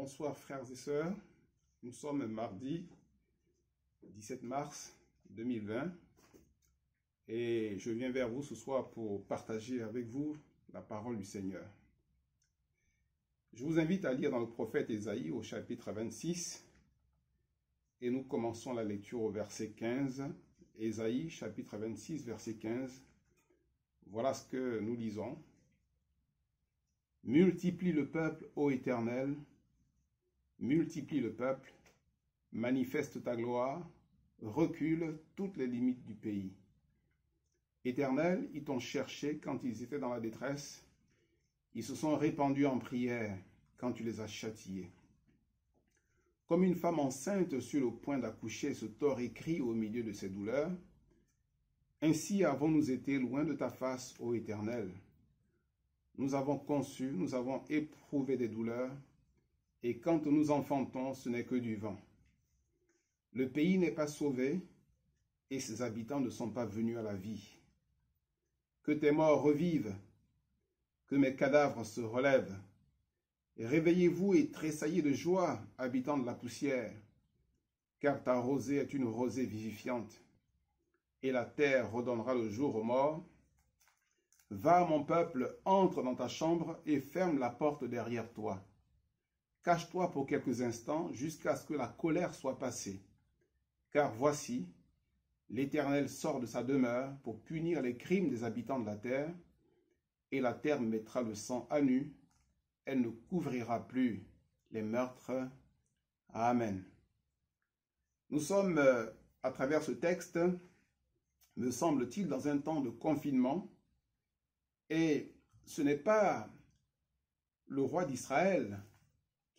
Bonsoir frères et sœurs, nous sommes mardi 17 mars 2020 et je viens vers vous ce soir pour partager avec vous la parole du Seigneur. Je vous invite à lire dans le prophète Ésaïe au chapitre 26 et nous commençons la lecture au verset 15. Ésaïe chapitre 26 verset 15. Voilà ce que nous lisons. Multiplie le peuple, ô Éternel, multiplie le peuple, manifeste ta gloire, recule toutes les limites du pays. Éternel, ils t'ont cherché quand ils étaient dans la détresse, ils se sont répandus en prière quand tu les as châtiés. Comme une femme enceinte sur le point d'accoucher se tord et crie au milieu de ses douleurs, ainsi avons-nous été loin de ta face, ô Éternel. Nous avons conçu, nous avons éprouvé des douleurs, et quand nous enfantons, ce n'est que du vent. Le pays n'est pas sauvé, et ses habitants ne sont pas venus à la vie. Que tes morts revivent, que mes cadavres se relèvent. Réveillez-vous et tressaillez de joie, habitants de la poussière, car ta rosée est une rosée vivifiante, et la terre redonnera le jour aux morts. Va, mon peuple, entre dans ta chambre et ferme la porte derrière toi. Cache-toi pour quelques instants jusqu'à ce que la colère soit passée. Car voici, l'Éternel sort de sa demeure pour punir les crimes des habitants de la terre, et la terre mettra le sang à nu, elle ne couvrira plus les meurtres. Amen. Nous sommes, à travers ce texte, me semble-t-il, dans un temps de confinement, et ce n'est pas le roi d'Israël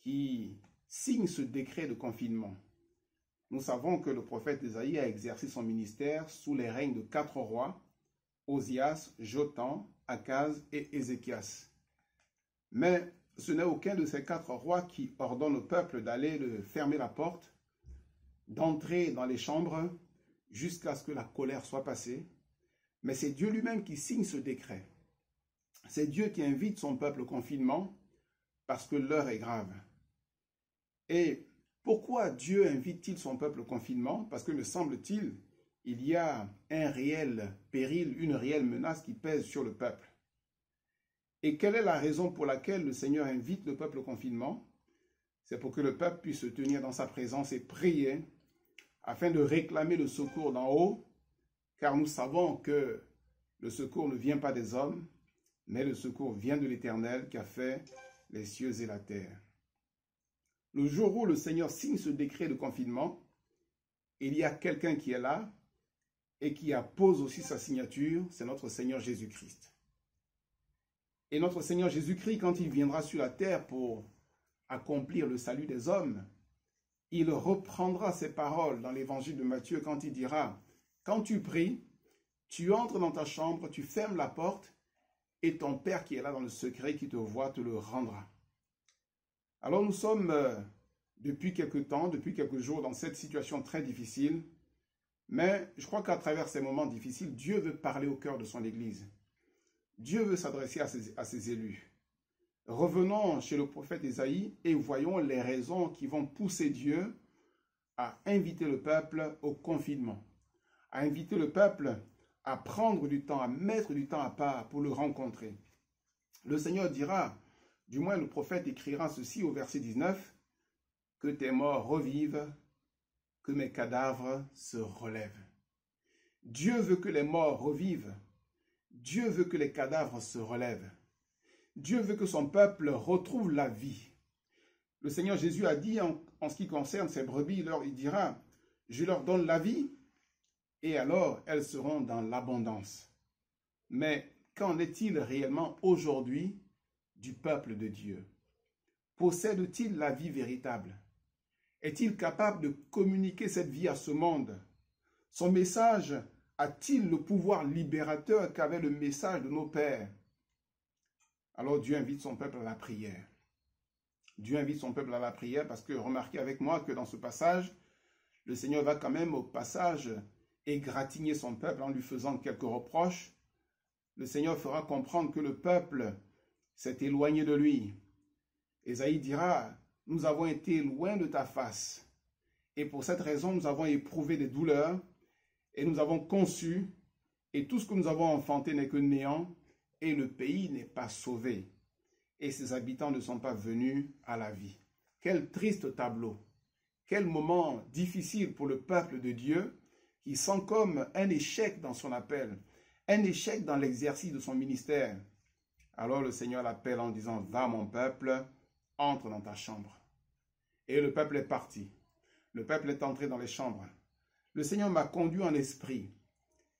qui signe ce décret de confinement. Nous savons que le prophète Ésaïe a exercé son ministère sous les règnes de 4 rois, Osias, Jotham, Akaz et Ézéchias. Mais ce n'est aucun de ces 4 rois qui ordonne au peuple d'aller fermer la porte, d'entrer dans les chambres jusqu'à ce que la colère soit passée. Mais c'est Dieu lui-même qui signe ce décret. C'est Dieu qui invite son peuple au confinement parce que l'heure est grave. Et pourquoi Dieu invite-t-il son peuple au confinement? Parce que, me semble-t-il, il y a un réel péril, une réelle menace qui pèse sur le peuple. Et quelle est la raison pour laquelle le Seigneur invite le peuple au confinement? C'est pour que le peuple puisse se tenir dans sa présence et prier afin de réclamer le secours d'en haut, car nous savons que le secours ne vient pas des hommes, mais le secours vient de l'Éternel qui a fait les cieux et la terre. Le jour où le Seigneur signe ce décret de confinement, il y a quelqu'un qui est là et qui appose aussi sa signature, c'est notre Seigneur Jésus-Christ. Et notre Seigneur Jésus-Christ, quand il viendra sur la terre pour accomplir le salut des hommes, il reprendra ses paroles dans l'évangile de Matthieu quand il dira « Quand tu pries, tu entres dans ta chambre, tu fermes la porte, et ton Père qui est là dans le secret, qui te voit, te le rendra. » Alors nous sommes depuis quelque temps, depuis quelques jours dans cette situation très difficile, mais je crois qu'à travers ces moments difficiles, Dieu veut parler au cœur de son Église. Dieu veut s'adresser à ses élus. Revenons chez le prophète Ésaïe et voyons les raisons qui vont pousser Dieu à inviter le peuple au confinement, à inviter le peuple à prendre du temps, à mettre du temps à part pour le rencontrer. Le Seigneur dira, du moins le prophète écrira ceci au verset 19, « Que tes morts revivent, que mes cadavres se relèvent. » Dieu veut que les morts revivent. Dieu veut que les cadavres se relèvent. Dieu veut que son peuple retrouve la vie. Le Seigneur Jésus a dit en ce qui concerne ses brebis, il dira, « Je leur donne la vie, et alors elles seront dans l'abondance. » Mais qu'en est-il réellement aujourd'hui du peuple de Dieu? Possède-t-il la vie véritable? Est-il capable de communiquer cette vie à ce monde? Son message a-t-il le pouvoir libérateur qu'avait le message de nos pères? Alors Dieu invite son peuple à la prière. Dieu invite son peuple à la prière parce que remarquez avec moi que dans ce passage, le Seigneur va quand même au passage égratigner son peuple en lui faisant quelques reproches. Le Seigneur fera comprendre que le peuple s'est éloigné de lui. Ésaïe dira, nous avons été loin de ta face. Et pour cette raison, nous avons éprouvé des douleurs et nous avons conçu, et tout ce que nous avons enfanté n'est que néant, et le pays n'est pas sauvé. Et ses habitants ne sont pas venus à la vie. Quel triste tableau! Quel moment difficile pour le peuple de Dieu qui sent comme un échec dans son appel, un échec dans l'exercice de son ministère. Alors le Seigneur l'appelle en disant, va mon peuple, entre dans ta chambre. Et le peuple est parti. Le peuple est entré dans les chambres. Le Seigneur m'a conduit en esprit.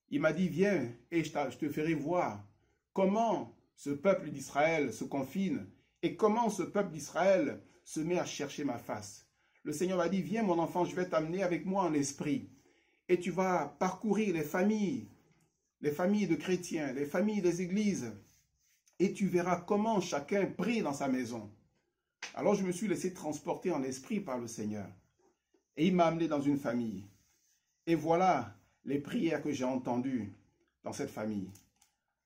Il m'a dit, viens et je te ferai voir comment ce peuple d'Israël se confine et comment ce peuple d'Israël se met à chercher ma face. Le Seigneur m'a dit, viens mon enfant, je vais t'amener avec moi en esprit. Et tu vas parcourir les familles de chrétiens, les familles des églises. Et tu verras comment chacun prie dans sa maison. Alors je me suis laissé transporter en esprit par le Seigneur. Et il m'a amené dans une famille. Et voilà les prières que j'ai entendues dans cette famille.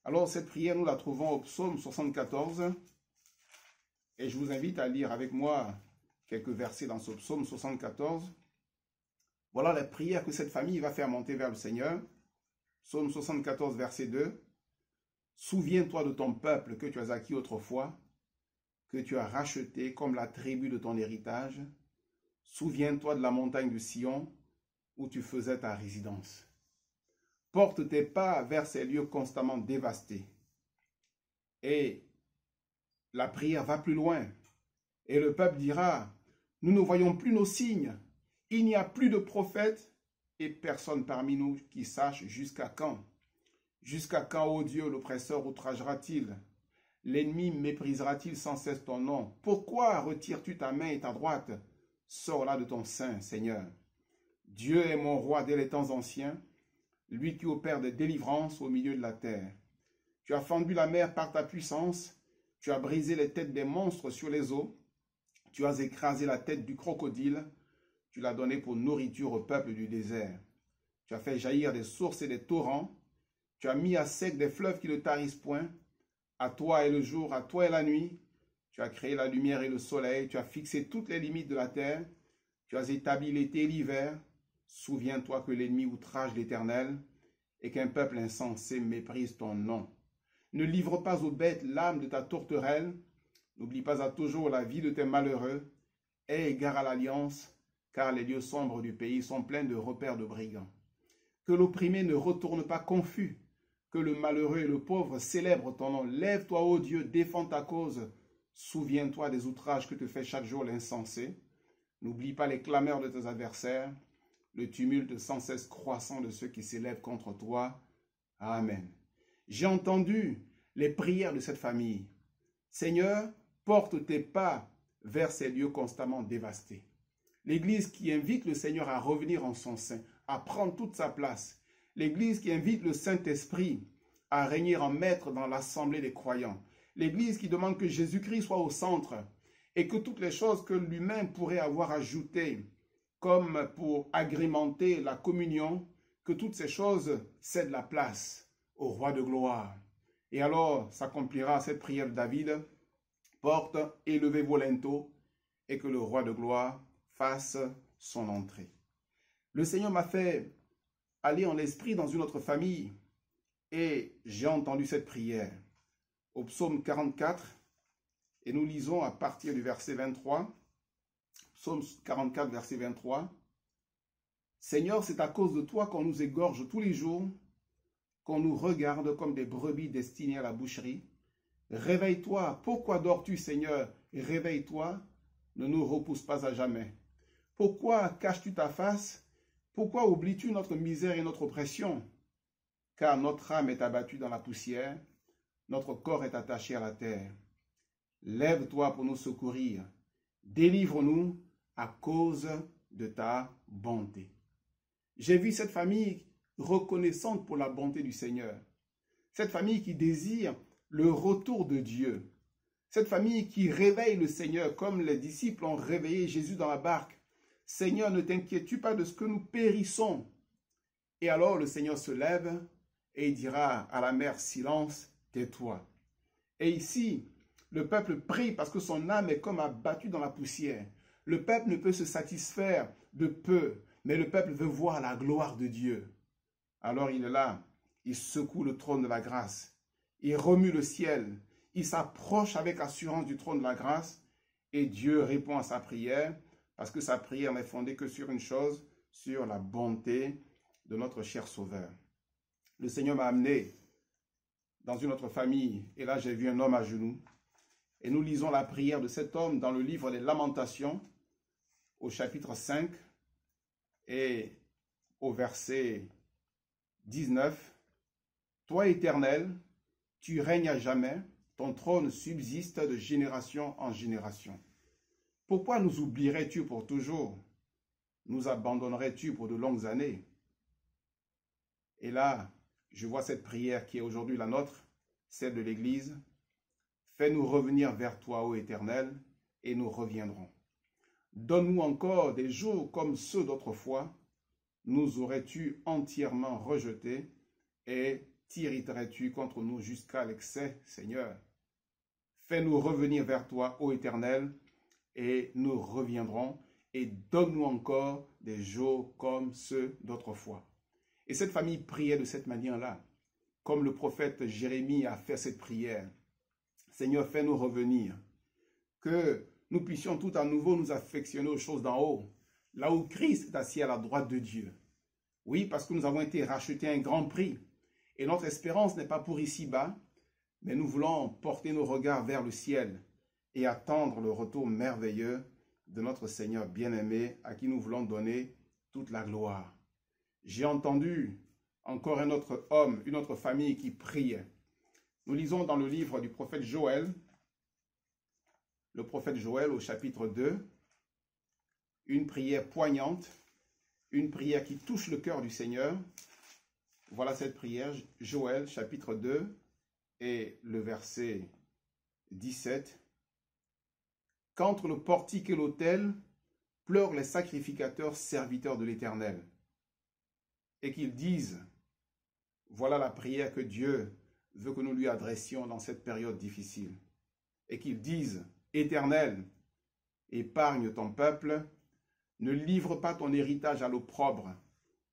Alors cette prière, nous la trouvons au psaume 74. Et je vous invite à lire avec moi quelques versets dans ce psaume 74. Voilà la prière que cette famille va faire monter vers le Seigneur. Psaume 74, verset 2. Souviens-toi de ton peuple que tu as acquis autrefois, que tu as racheté comme la tribu de ton héritage. Souviens-toi de la montagne de Sion, où tu faisais ta résidence. Porte tes pas vers ces lieux constamment dévastés. Et la prière va plus loin. Et le peuple dira, nous ne voyons plus nos signes. Il n'y a plus de prophètes et personne parmi nous qui sache jusqu'à quand. Jusqu'à quand, ô Dieu, l'oppresseur outragera-t-il? L'ennemi méprisera-t-il sans cesse ton nom? Pourquoi retires-tu ta main et ta droite? Sors-la de ton sein, Seigneur. Dieu est mon roi dès les temps anciens, lui qui opère des délivrances au milieu de la terre. Tu as fendu la mer par ta puissance, tu as brisé les têtes des monstres sur les eaux, tu as écrasé la tête du crocodile, tu l'as donné pour nourriture au peuple du désert. Tu as fait jaillir des sources et des torrents, tu as mis à sec des fleuves qui ne tarissent point. À toi est le jour, à toi est la nuit. Tu as créé la lumière et le soleil, tu as fixé toutes les limites de la terre. Tu as établi l'été et l'hiver. Souviens-toi que l'ennemi outrage l'Éternel et qu'un peuple insensé méprise ton nom. Ne livre pas aux bêtes l'âme de ta tourterelle. N'oublie pas à toujours la vie de tes malheureux. Aie égard à l'alliance, car les lieux sombres du pays sont pleins de repères de brigands. Que l'opprimé ne retourne pas confus, que le malheureux et le pauvre célèbrent ton nom. Lève-toi, ô Dieu, défends ta cause. Souviens-toi des outrages que te fait chaque jour l'insensé. N'oublie pas les clameurs de tes adversaires, le tumulte sans cesse croissant de ceux qui s'élèvent contre toi. Amen. J'ai entendu les prières de cette famille. Seigneur, porte tes pas vers ces lieux constamment dévastés. L'Église qui invite le Seigneur à revenir en son sein, à prendre toute sa place. L'Église qui invite le Saint-Esprit à régner en maître dans l'assemblée des croyants. L'Église qui demande que Jésus-Christ soit au centre et que toutes les choses que l'humain pourrait avoir ajoutées comme pour agrémenter la communion, que toutes ces choses cèdent la place au roi de gloire. Et alors s'accomplira cette prière de David, porte, élevez vos linteaux, et que le roi de gloire fasse son entrée. Le Seigneur m'a fait aller en esprit dans une autre famille et j'ai entendu cette prière au psaume 44 et nous lisons à partir du verset 23, psaume 44 verset 23. Seigneur, c'est à cause de toi qu'on nous égorge tous les jours, qu'on nous regarde comme des brebis destinées à la boucherie. Réveille-toi, pourquoi dors-tu, Seigneur? Réveille-toi, ne nous repousse pas à jamais. Pourquoi caches-tu ta face? Pourquoi oublies-tu notre misère et notre oppression? Car notre âme est abattue dans la poussière, notre corps est attaché à la terre. Lève-toi pour nous secourir, délivre-nous à cause de ta bonté. J'ai vu cette famille reconnaissante pour la bonté du Seigneur, cette famille qui désire le retour de Dieu, cette famille qui réveille le Seigneur comme les disciples ont réveillé Jésus dans la barque. Seigneur, ne t'inquiètes-tu pas de ce que nous périssons? Et alors le Seigneur se lève et il dira à la mer, silence, tais-toi. Et ici, Le peuple prie parce que son âme est comme abattue dans la poussière. Le peuple ne peut se satisfaire de peu, mais le peuple veut voir la gloire de Dieu. Alors il est là, il secoue le trône de la grâce, il remue le ciel, il s'approche avec assurance du trône de la grâce et Dieu répond à sa prière parce que sa prière n'est fondée que sur une chose, sur la bonté de notre cher Sauveur. Le Seigneur m'a amené dans une autre famille et là j'ai vu un homme à genoux et nous lisons la prière de cet homme dans le livre des Lamentations au chapitre 5 et au verset 19. Toi, Éternel, tu règnes à jamais, ton trône subsiste de génération en génération. Pourquoi nous oublierais-tu pour toujours? Nous abandonnerais-tu pour de longues années? Et là, je vois cette prière qui est aujourd'hui la nôtre, celle de l'Église. Fais-nous revenir vers toi, ô Éternel, et nous reviendrons. Donne-nous encore des jours comme ceux d'autrefois. Nous aurais-tu entièrement rejetés et t'irriterais-tu contre nous jusqu'à l'excès, Seigneur? Fais-nous revenir vers toi, ô Éternel, et nous reviendrons, et donne-nous encore des jours comme ceux d'autrefois. Et cette famille priait de cette manière-là, comme le prophète Jérémie a fait cette prière. Seigneur, fais-nous revenir, que nous puissions tout à nouveau nous affectionner aux choses d'en haut, là où Christ est assis à la droite de Dieu. Oui, parce que nous avons été rachetés à un grand prix. Et notre espérance n'est pas pour ici-bas, mais nous voulons porter nos regards vers le ciel et attendre le retour merveilleux de notre Seigneur bien-aimé, à qui nous voulons donner toute la gloire. J'ai entendu encore un autre homme, une autre famille qui priait. Nous lisons dans le livre du prophète Joël, le prophète Joël au chapitre 2, une prière poignante, une prière qui touche le cœur du Seigneur. Voilà cette prière, Joël chapitre 2 et le verset 17. Qu'entre le portique et l'autel pleurent les sacrificateurs serviteurs de l'Éternel, et qu'ils disent, voilà la prière que Dieu veut que nous lui adressions dans cette période difficile, et qu'ils disent, Éternel, épargne ton peuple, ne livre pas ton héritage à l'opprobre,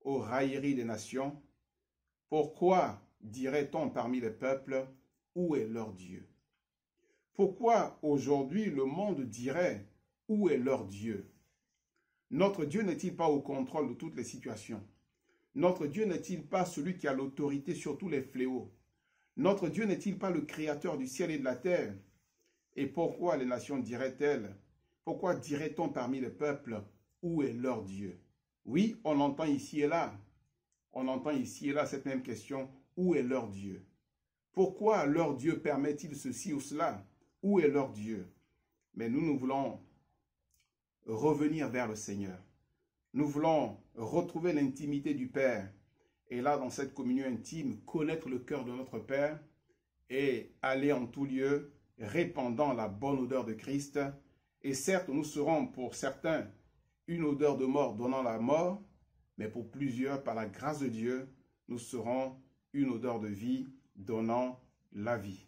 aux railleries des nations. Pourquoi dirait-on parmi les peuples, où est leur Dieu? Pourquoi aujourd'hui le monde dirait, où est leur Dieu? Notre Dieu n'est-il pas au contrôle de toutes les situations? Notre Dieu n'est-il pas celui qui a l'autorité sur tous les fléaux? Notre Dieu n'est-il pas le créateur du ciel et de la terre? Et pourquoi les nations diraient-elles, pourquoi dirait-on parmi les peuples, où est leur Dieu? Oui, on entend ici et là. On entend ici et là cette même question, où est leur Dieu? Pourquoi leur Dieu permet-il ceci ou cela? Où est leur Dieu? Mais nous voulons revenir vers le Seigneur. Nous voulons retrouver l'intimité du Père. Et là, dans cette communion intime, connaître le cœur de notre Père et aller en tout lieu, répandant la bonne odeur de Christ. Et certes, nous serons pour certains une odeur de mort donnant la mort, mais pour plusieurs, par la grâce de Dieu, nous serons une odeur de vie donnant la vie.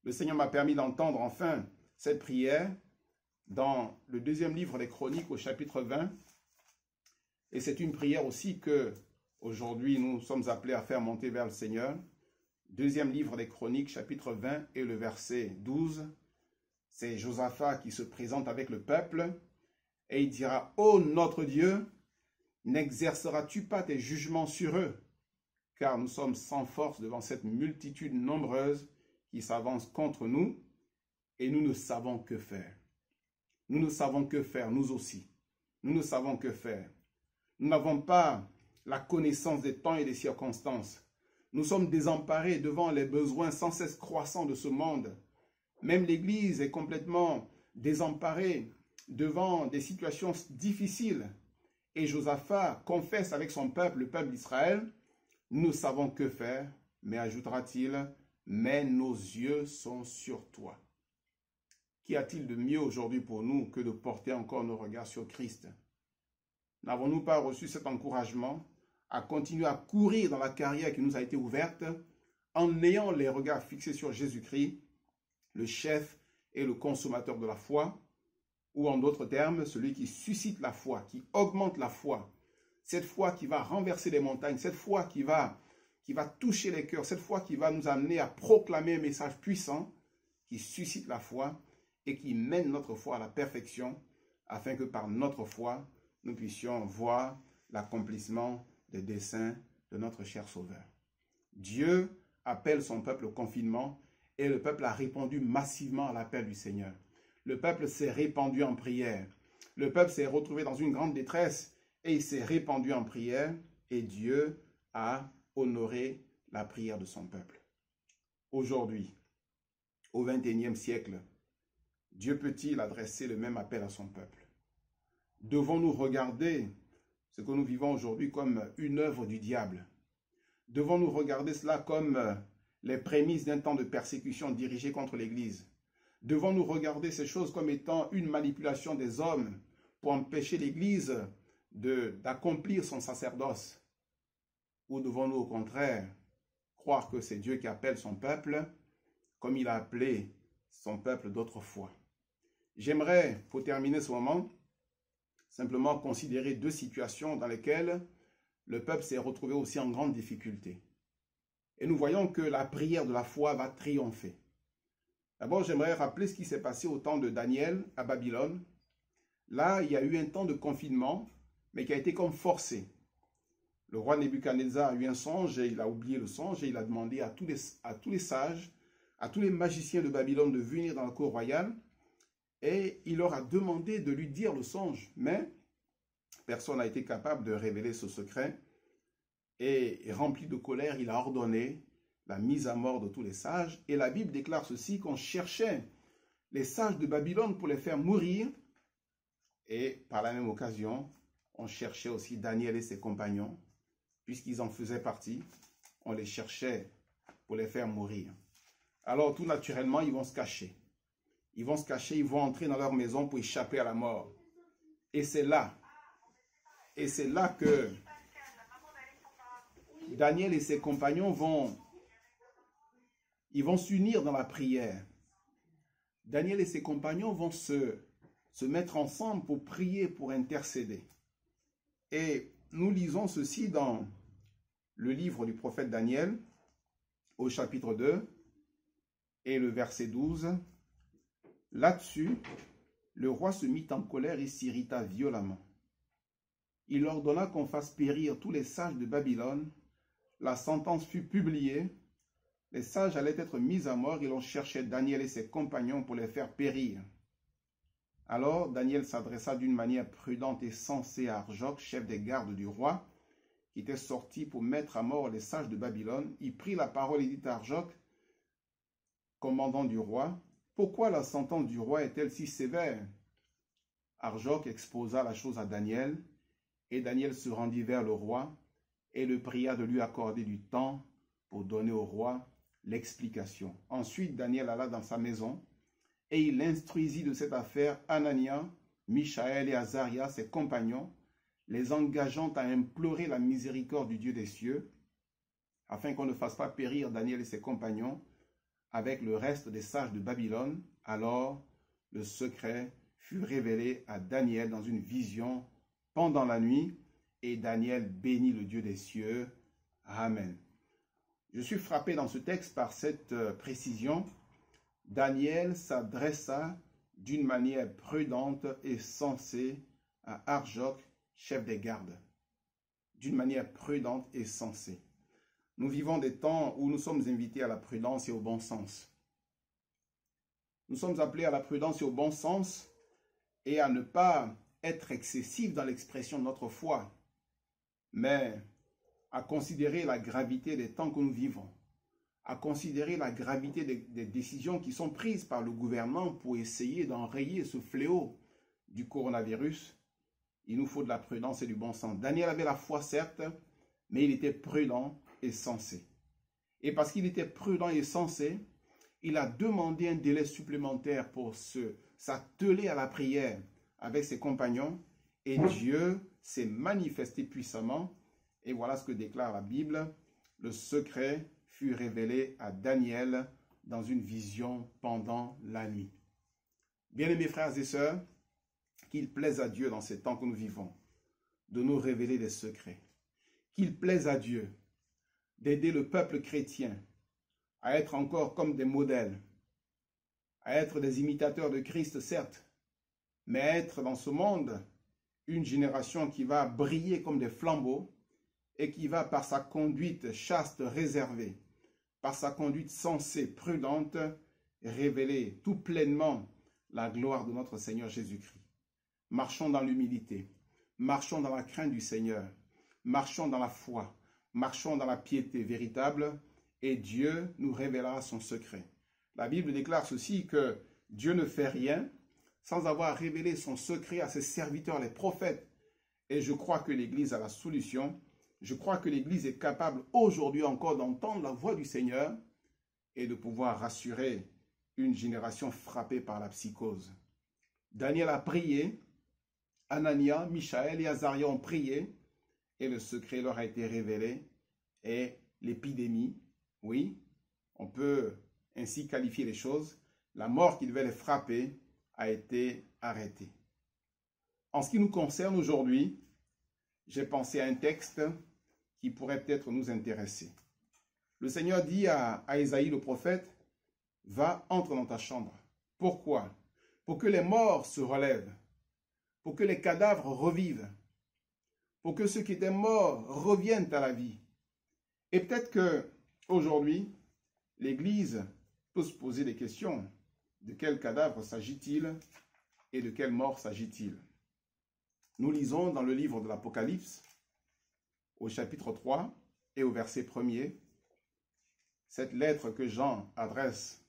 Le Seigneur m'a permis d'entendre enfin cette prière dans le deuxième livre des Chroniques au chapitre 20. Et c'est une prière aussi que aujourd'hui nous sommes appelés à faire monter vers le Seigneur. Deuxième livre des Chroniques, chapitre 20 et le verset 12. C'est Josaphat qui se présente avec le peuple et il dira, « Ô notre Dieu, n'exerceras-tu pas tes jugements sur eux? Car nous sommes sans force devant cette multitude nombreuse qui s'avance contre nous et nous ne savons que faire. » Nous ne savons que faire, nous aussi. Nous ne savons que faire. Nous n'avons pas la connaissance des temps et des circonstances. Nous sommes désemparés devant les besoins sans cesse croissants de ce monde. Même l'Église est complètement désemparée devant des situations difficiles. Et Josaphat confesse avec son peuple, le peuple d'Israël, « Nous ne savons que faire, mais ajoutera-t-il, mais nos yeux sont sur toi. » Qu'y a-t-il de mieux aujourd'hui pour nous que de porter encore nos regards sur Christ? N'avons-nous pas reçu cet encouragement à continuer à courir dans la carrière qui nous a été ouverte en ayant les regards fixés sur Jésus-Christ, le chef est le consommateur de la foi, ou en d'autres termes, celui qui suscite la foi, qui augmente la foi. Cette foi qui va renverser les montagnes, cette foi qui va toucher les cœurs, cette foi qui va nous amener à proclamer un message puissant, qui suscite la foi et qui mène notre foi à la perfection, afin que par notre foi, nous puissions voir l'accomplissement des desseins de notre cher Sauveur. Dieu appelle son peuple au confinement et le peuple a répondu massivement à l'appel du Seigneur. Le peuple s'est répandu en prière. Le peuple s'est retrouvé dans une grande détresse et il s'est répandu en prière et Dieu a honoré la prière de son peuple. Aujourd'hui, au XXIe siècle, Dieu peut-il adresser le même appel à son peuple? Devons-nous regarder ce que nous vivons aujourd'hui comme une œuvre du diable? Devons-nous regarder cela comme les prémices d'un temps de persécution dirigé contre l'Église? Devons-nous regarder ces choses comme étant une manipulation des hommes pour empêcher l'Église d'accomplir son sacerdoce? Ou devons-nous au contraire croire que c'est Dieu qui appelle son peuple comme il a appelé son peuple d'autrefois? J'aimerais, pour terminer ce moment, simplement considérer deux situations dans lesquelles le peuple s'est retrouvé aussi en grande difficulté. Et nous voyons que la prière de la foi va triompher. D'abord, j'aimerais rappeler ce qui s'est passé au temps de Daniel à Babylone. Là, il y a eu un temps de confinement, mais qui a été comme forcé. Le roi Nebuchadnezzar a eu un songe et il a oublié le songe et il a demandé à tous les sages, à tous les magiciens de Babylone de venir dans la cour royale et il leur a demandé de lui dire le songe. Mais personne n'a été capable de révéler ce secret et rempli de colère, il a ordonné la mise à mort de tous les sages. Et la Bible déclare ceci, qu'on cherchait les sages de Babylone pour les faire mourir. Et par la même occasion, on cherchait aussi Daniel et ses compagnons, puisqu'ils en faisaient partie. On les cherchait pour les faire mourir. Alors tout naturellement, ils vont se cacher. Ils vont se cacher, ils vont entrer dans leur maison pour échapper à la mort. Et c'est là que Daniel et ses compagnons vont s'unir dans la prière. Daniel et ses compagnons vont se mettre ensemble pour prier, pour intercéder. Et nous lisons ceci dans le livre du prophète Daniel, au chapitre 2, et le verset 12. Là-dessus, le roi se mit en colère et s'irrita violemment. Il ordonna qu'on fasse périr tous les sages de Babylone. La sentence fut publiée. Les sages allaient être mis à mort et l'on cherchait Daniel et ses compagnons pour les faire périr. Alors Daniel s'adressa d'une manière prudente et sensée à Arjoc, chef des gardes du roi, qui était sorti pour mettre à mort les sages de Babylone. Il prit la parole et dit à Arjoc, commandant du roi, « Pourquoi la sentence du roi est-elle si sévère ?» Arjoc exposa la chose à Daniel, et Daniel se rendit vers le roi et le pria de lui accorder du temps pour donner au roi l'explication. Ensuite, Daniel alla dans sa maison et il instruisit de cette affaire Anania, Michaël et Azaria, ses compagnons, les engageant à implorer la miséricorde du Dieu des cieux, afin qu'on ne fasse pas périr Daniel et ses compagnons avec le reste des sages de Babylone. Alors, le secret fut révélé à Daniel dans une vision pendant la nuit, et Daniel bénit le Dieu des cieux. Amen. Je suis frappé dans ce texte par cette précision. Daniel s'adressa d'une manière prudente et sensée à Arjoc, chef des gardes. D'une manière prudente et sensée. Nous vivons des temps où nous sommes invités à la prudence et au bon sens. Nous sommes appelés à la prudence et au bon sens et à ne pas être excessifs dans l'expression de notre foi, mais à considérer la gravité des temps que nous vivons, à considérer la gravité des décisions qui sont prises par le gouvernement pour essayer d'enrayer ce fléau du coronavirus. Il nous faut de la prudence et du bon sens. Daniel avait la foi, certes, mais il était prudent et sensé. Et parce qu'il était prudent et sensé, il a demandé un délai supplémentaire pour s'atteler à la prière avec ses compagnons, et Dieu s'est manifesté puissamment. Et voilà ce que déclare la Bible. Le secret fut révélé à Daniel dans une vision pendant la nuit. Bien-aimés frères et sœurs, qu'il plaise à Dieu dans ces temps que nous vivons de nous révéler des secrets. Qu'il plaise à Dieu d'aider le peuple chrétien à être encore comme des modèles, à être des imitateurs de Christ, certes, mais à être dans ce monde une génération qui va briller comme des flambeaux et qui va, par sa conduite chaste, réservée, par sa conduite sensée, prudente, révéler tout pleinement la gloire de notre Seigneur Jésus-Christ. Marchons dans l'humilité, marchons dans la crainte du Seigneur, marchons dans la foi, marchons dans la piété véritable, et Dieu nous révélera son secret. La Bible déclare ceci, que Dieu ne fait rien sans avoir révélé son secret à ses serviteurs, les prophètes. Et je crois que l'Église a la solution. Je crois que l'Église est capable aujourd'hui encore d'entendre la voix du Seigneur et de pouvoir rassurer une génération frappée par la psychose. Daniel a prié, Anania, Michaël et Azaria ont prié, et le secret leur a été révélé, et l'épidémie, oui, on peut ainsi qualifier les choses, la mort qui devait les frapper a été arrêtée. En ce qui nous concerne aujourd'hui, j'ai pensé à un texte qui pourrait peut-être nous intéresser. Le Seigneur dit à Ésaïe le prophète, « Va, entre dans ta chambre. » Pourquoi? Pour que les morts se relèvent, pour que les cadavres revivent, pour que ceux qui étaient morts reviennent à la vie. Et peut-être qu'aujourd'hui, l'Église peut se poser des questions. De quel cadavre s'agit-il et de quelle mort s'agit-il? Nous lisons dans le livre de l'Apocalypse, au chapitre 3 et au verset 1er, cette lettre que Jean adresse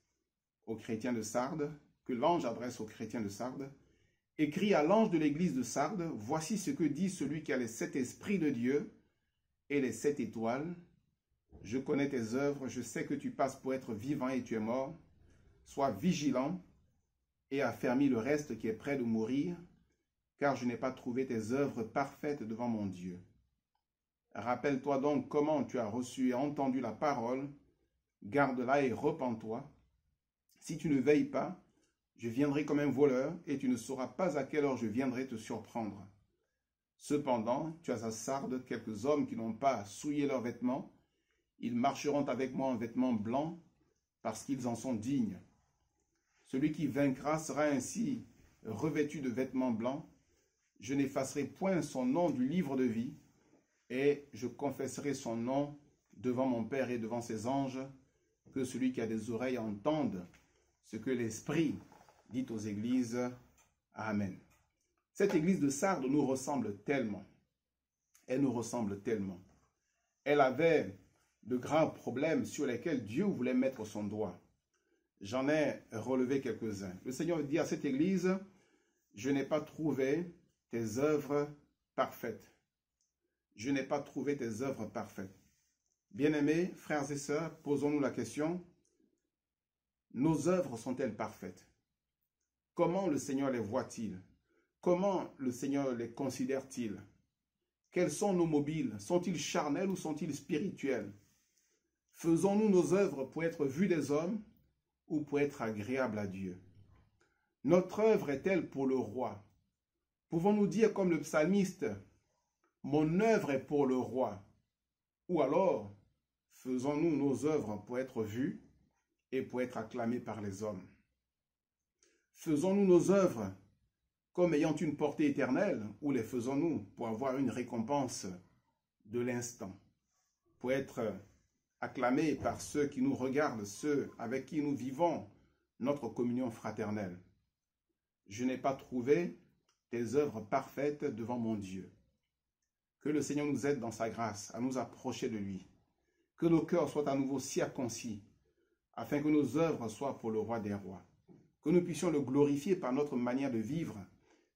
aux chrétiens de Sardes, que l'ange adresse aux chrétiens de Sardes, écrit à l'ange de l'église de Sardes, « Voici ce que dit celui qui a les 7 esprits de Dieu et les 7 étoiles. Je connais tes œuvres, je sais que tu passes pour être vivant et tu es mort. Sois vigilant et affermis le reste qui est près de mourir, car je n'ai pas trouvé tes œuvres parfaites devant mon Dieu. Rappelle-toi donc comment tu as reçu et entendu la parole, garde-la et repens-toi. Si tu ne veilles pas, je viendrai comme un voleur, et tu ne sauras pas à quelle heure je viendrai te surprendre. Cependant, tu as à Sardes quelques hommes qui n'ont pas souillé leurs vêtements. Ils marcheront avec moi en vêtements blancs, parce qu'ils en sont dignes. Celui qui vaincra sera ainsi revêtu de vêtements blancs. Je n'effacerai point son nom du livre de vie, et je confesserai son nom devant mon Père et devant ses anges, que celui qui a des oreilles entende ce que l'Esprit dit aux églises. Amen. Cette église de Sardes nous ressemble tellement. Elle nous ressemble tellement. Elle avait de graves problèmes sur lesquels Dieu voulait mettre son doigt. J'en ai relevé quelques-uns. Le Seigneur dit à cette église, « Je n'ai pas trouvé tes œuvres parfaites. Je n'ai pas trouvé tes œuvres parfaites. » Bien-aimés, frères et sœurs, posons-nous la question, nos œuvres sont-elles parfaites? Comment le Seigneur les voit-il? Comment le Seigneur les considère-t-il? Quels sont nos mobiles? Sont-ils charnels ou sont-ils spirituels? Faisons-nous nos œuvres pour être vus des hommes ou pour être agréables à Dieu? Notre œuvre est-elle pour le roi? Pouvons-nous dire comme le psalmiste, « Mon œuvre est pour le roi » ou alors, faisons-nous nos œuvres pour être vus et pour être acclamés par les hommes? Faisons-nous nos œuvres comme ayant une portée éternelle ou les faisons-nous pour avoir une récompense de l'instant, pour être acclamés par ceux qui nous regardent, ceux avec qui nous vivons notre communion fraternelle? Je n'ai pas trouvé tes œuvres parfaites devant mon Dieu. Que le Seigneur nous aide dans sa grâce à nous approcher de lui. Que nos cœurs soient à nouveau circoncis, afin que nos œuvres soient pour le roi des rois. Que nous puissions le glorifier par notre manière de vivre.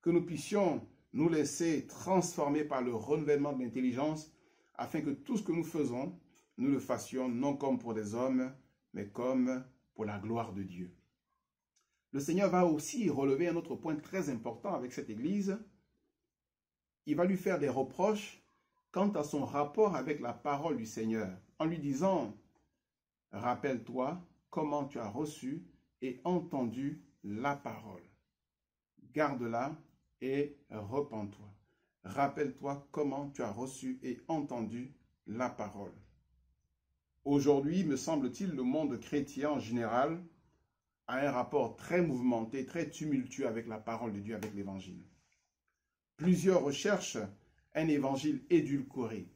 Que nous puissions nous laisser transformer par le renouvellement de l'intelligence, afin que tout ce que nous faisons, nous le fassions non comme pour des hommes, mais comme pour la gloire de Dieu. Le Seigneur va aussi relever un autre point très important avec cette Église. Il va lui faire des reproches quant à son rapport avec la parole du Seigneur, en lui disant, « Rappelle-toi comment tu as reçu et entendu la parole. » garde-la et repens-toi. Rappelle-toi comment tu as reçu et entendu la parole. Aujourd'hui, me semble-t-il, le monde chrétien en général a un rapport très mouvementé, très tumultueux avec la parole de Dieu, avec l'évangile. Plusieurs recherchent un évangile édulcoré,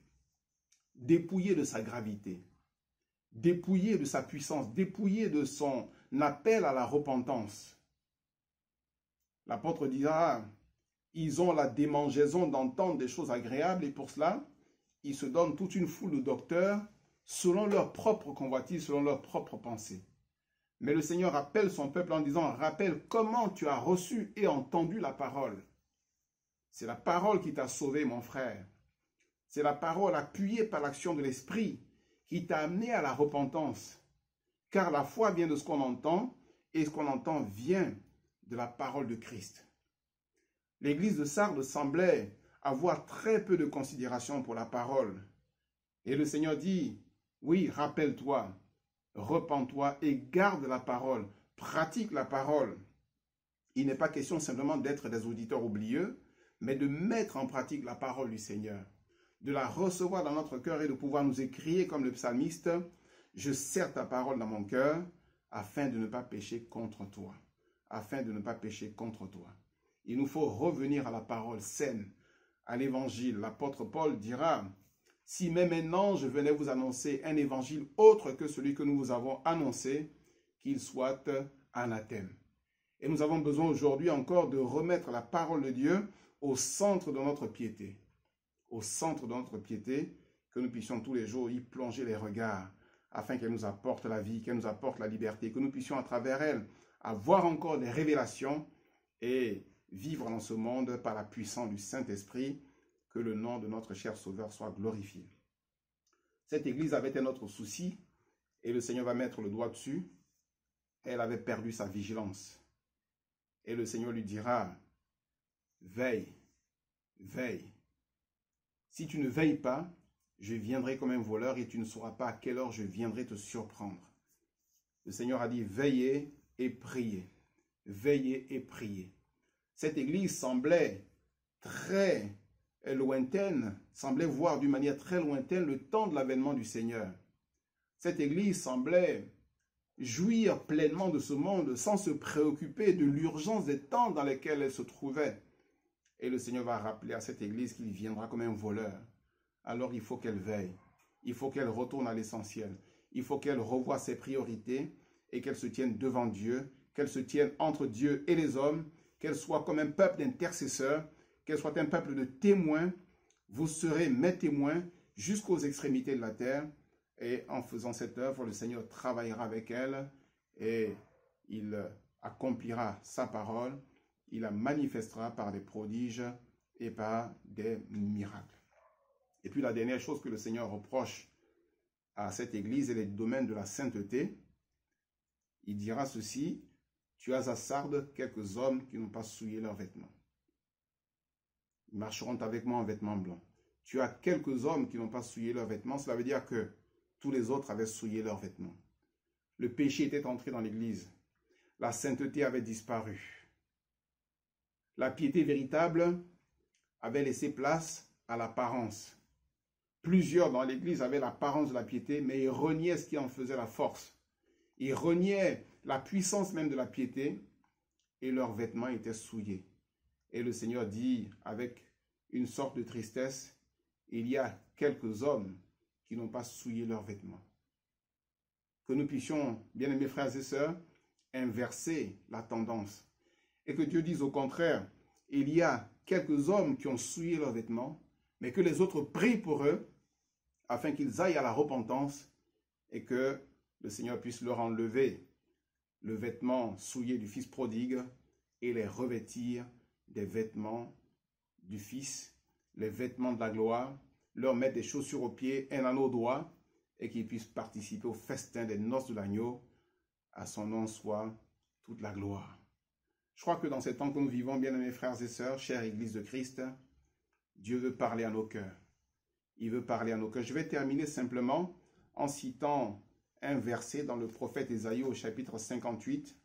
dépouillé de sa gravité, dépouillé de sa puissance, dépouillé de son appel à la repentance. L'apôtre dira, ils ont la démangeaison d'entendre des choses agréables et pour cela, ils se donnent toute une foule de docteurs selon leur propre convoitise, selon leur propre pensée. Mais le Seigneur appelle son peuple en disant, rappelle comment tu as reçu et entendu la parole. C'est la parole qui t'a sauvé, mon frère. C'est la parole appuyée par l'action de l'Esprit qui t'a amené à la repentance. Car la foi vient de ce qu'on entend et ce qu'on entend vient de la parole de Christ. L'église de Sardes semblait avoir très peu de considération pour la parole. Et le Seigneur dit, oui, rappelle-toi, repens-toi et garde la parole, pratique la parole. Il n'est pas question simplement d'être des auditeurs oublieux, mais de mettre en pratique la parole du Seigneur, de la recevoir dans notre cœur et de pouvoir nous écrire comme le psalmiste, « Je serre ta parole dans mon cœur afin de ne pas pécher contre toi. » Afin de ne pas pécher contre toi. Il nous faut revenir à la parole saine, à l'évangile. L'apôtre Paul dira, « Si même un ange venait vous annoncer un évangile autre que celui que nous vous avons annoncé, qu'il soit anathème. » Et nous avons besoin aujourd'hui encore de remettre la parole de Dieu au centre de notre piété. Au centre de notre piété, que nous puissions tous les jours y plonger les regards, afin qu'elle nous apporte la vie, qu'elle nous apporte la liberté, que nous puissions à travers elle avoir encore des révélations et vivre dans ce monde par la puissance du Saint-Esprit, que le nom de notre cher Sauveur soit glorifié. Cette église avait un autre souci, et le Seigneur va mettre le doigt dessus. Elle avait perdu sa vigilance. Et le Seigneur lui dira, veille, veille. Si tu ne veilles pas, je viendrai comme un voleur et tu ne sauras pas à quelle heure je viendrai te surprendre. Le Seigneur a dit, veillez et priez. Veillez et priez. Cette église semblait très lointaine, semblait voir d'une manière très lointaine le temps de l'avènement du Seigneur. Cette église semblait jouir pleinement de ce monde sans se préoccuper de l'urgence des temps dans lesquels elle se trouvait. Et le Seigneur va rappeler à cette église qu'il viendra comme un voleur. Alors il faut qu'elle veille, il faut qu'elle retourne à l'essentiel, il faut qu'elle revoie ses priorités et qu'elle se tienne devant Dieu, qu'elle se tienne entre Dieu et les hommes, qu'elle soit comme un peuple d'intercesseurs, qu'elle soit un peuple de témoins. Vous serez mes témoins jusqu'aux extrémités de la terre. Et en faisant cette œuvre, le Seigneur travaillera avec elle et il accomplira sa parole. Il la manifestera par des prodiges et par des miracles. Et puis la dernière chose que le Seigneur reproche à cette église est le domaine de la sainteté. Il dira ceci, tu as à Sardes quelques hommes qui n'ont pas souillé leurs vêtements. Ils marcheront avec moi en vêtements blancs. Tu as quelques hommes qui n'ont pas souillé leurs vêtements. Cela veut dire que tous les autres avaient souillé leurs vêtements. Le péché était entré dans l'église. La sainteté avait disparu. La piété véritable avait laissé place à l'apparence. Plusieurs dans l'église avaient l'apparence de la piété, mais ils reniaient ce qui en faisait la force. Ils reniaient la puissance même de la piété et leurs vêtements étaient souillés. Et le Seigneur dit avec une sorte de tristesse, il y a quelques hommes qui n'ont pas souillé leurs vêtements. Que nous puissions, bien-aimés frères et sœurs, inverser la tendance. Et que Dieu dise au contraire, il y a quelques hommes qui ont souillé leurs vêtements, mais que les autres prient pour eux, afin qu'ils aillent à la repentance et que le Seigneur puisse leur enlever le vêtement souillé du Fils prodigue et les revêtir des vêtements du Fils, les vêtements de la gloire, leur mettre des chaussures aux pieds, un anneau au doigt, et qu'ils puissent participer au festin des noces de l'agneau. À son nom soit toute la gloire. Je crois que dans ces temps que nous vivons, bien-aimés frères et sœurs, chère Église de Christ, Dieu veut parler à nos cœurs. Il veut parler à nos cœurs. Je vais terminer simplement en citant un verset dans le prophète Ésaïe au chapitre 58.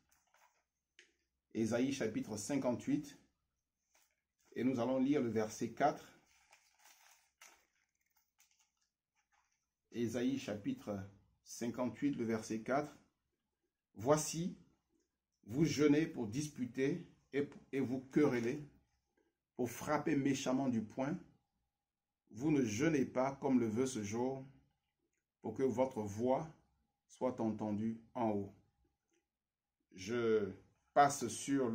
Ésaïe chapitre 58. Et nous allons lire le verset 4. Ésaïe chapitre 58, le verset 4. « Voici, vous jeûnez pour disputer et vous querellez, pour frapper méchamment du poing. Vous ne jeûnez pas comme le veut ce jour, pour que votre voix soit entendue en haut. » Je passe sur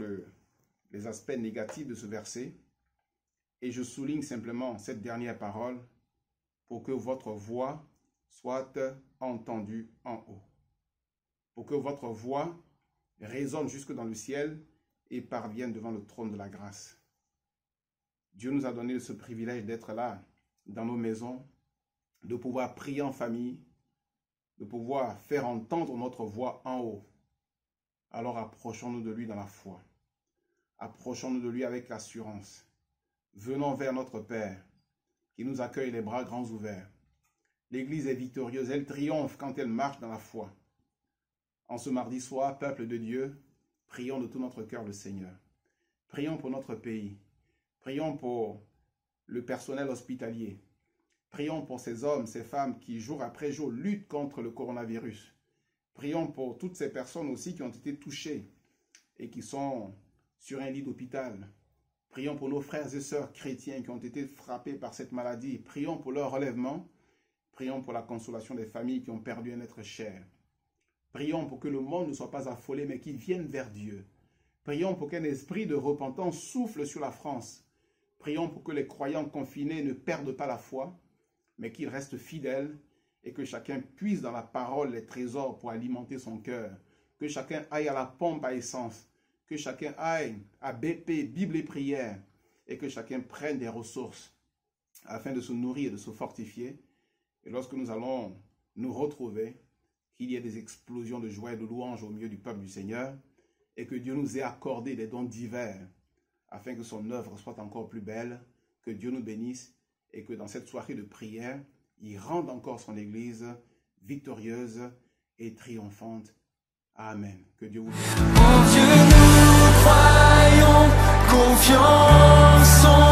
les aspects négatifs de ce verset et je souligne simplement cette dernière parole pour que votre voix soit entendue en haut. Pour que votre voix résonne jusque dans le ciel et parvienne devant le trône de la grâce. Dieu nous a donné ce privilège d'être là, dans nos maisons, de pouvoir prier en famille, de pouvoir faire entendre notre voix en haut. Alors approchons-nous de lui dans la foi. Approchons-nous de lui avec assurance. Venons vers notre Père, qui nous accueille les bras grands ouverts. L'Église est victorieuse, elle triomphe quand elle marche dans la foi. En ce mardi soir, peuple de Dieu, prions de tout notre cœur le Seigneur. Prions pour notre pays. Prions pour le personnel hospitalier. Prions pour ces hommes, ces femmes qui, jour après jour, luttent contre le coronavirus. Prions pour toutes ces personnes aussi qui ont été touchées et qui sont sur un lit d'hôpital. Prions pour nos frères et sœurs chrétiens qui ont été frappés par cette maladie. Prions pour leur relèvement. Prions pour la consolation des familles qui ont perdu un être cher. Prions pour que le monde ne soit pas affolé, mais qu'il vienne vers Dieu. Prions pour qu'un esprit de repentance souffle sur la France. Prions pour que les croyants confinés ne perdent pas la foi, mais qu'ils restent fidèles et que chacun puise dans la parole les trésors pour alimenter son cœur. Que chacun aille à la pompe à essence. Que chacun aille à BP, Bible et prière. Et que chacun prenne des ressources afin de se nourrir et de se fortifier. Et lorsque nous allons nous retrouver, qu'il y ait des explosions de joie et de louange au milieu du peuple du Seigneur et que Dieu nous ait accordé des dons divers afin que son œuvre soit encore plus belle, que Dieu nous bénisse et que dans cette soirée de prière, il rende encore son Église victorieuse et triomphante. Amen. Que Dieu vous bénisse. En Dieu nous croyons, confiance en